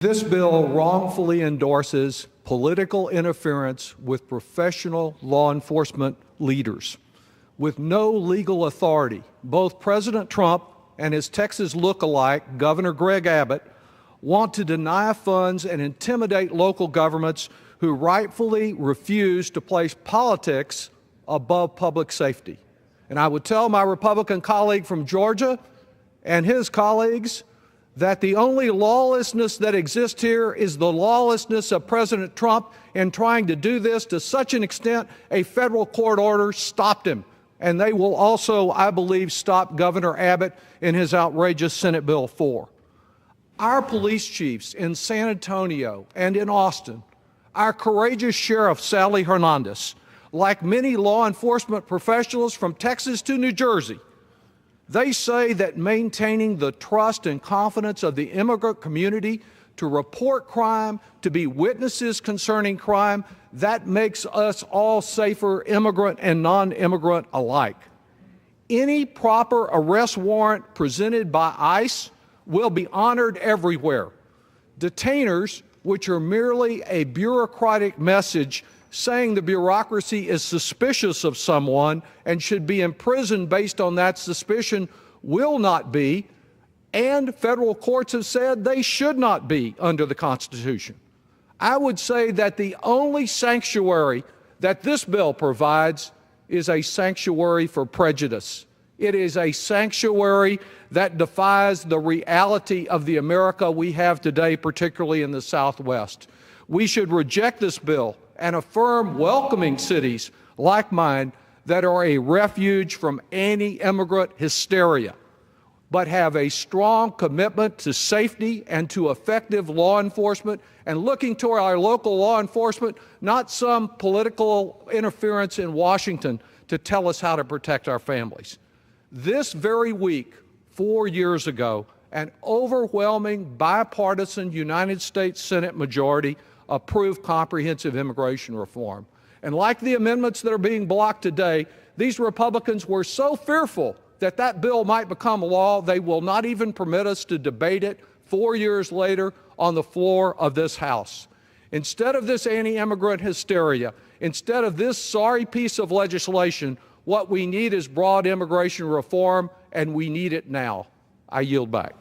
This bill wrongfully endorses political interference with professional law enforcement leaders. With no legal authority, both President Trump and his Texas lookalike, Governor Greg Abbott, want to deny funds and intimidate local governments who rightfully refuse to place politics above public safety. And I would tell my Republican colleague from Georgia and his colleagues that the only lawlessness that exists here is the lawlessness of President Trump in trying to do this to such an extent a federal court order stopped him. And they will also, I believe, stop Governor Abbott in his outrageous Senate Bill 4. Our police chiefs in San Antonio and in Austin, our courageous Sheriff Sally Hernandez, like many law enforcement professionals from Texas to New Jersey, they say that maintaining the trust and confidence of the immigrant community to report crime, to be witnesses concerning crime, that makes us all safer, immigrant and non-immigrant alike. Any proper arrest warrant presented by ICE will be honored everywhere. Detainers, which are merely a bureaucratic message saying the bureaucracy is suspicious of someone and should be imprisoned based on that suspicion, will not be, and federal courts have said they should not be under the Constitution. I would say that the only sanctuary that this bill provides is a sanctuary for prejudice. It is a sanctuary that defies the reality of the America we have today, particularly in the Southwest. We should reject this bill and affirm welcoming cities like mine that are a refuge from anti-immigrant hysteria, but have a strong commitment to safety and to effective law enforcement, and looking to our local law enforcement, not some political interference in Washington to tell us how to protect our families. This very week, 4 years ago, an overwhelming bipartisan United States Senate majority approved comprehensive immigration reform. And like the amendments that are being blocked today, these Republicans were so fearful that that bill might become law, they will not even permit us to debate it 4 years later on the floor of this House. Instead of this anti-immigrant hysteria, instead of this sorry piece of legislation, what we need is broad immigration reform, and we need it now. I yield back.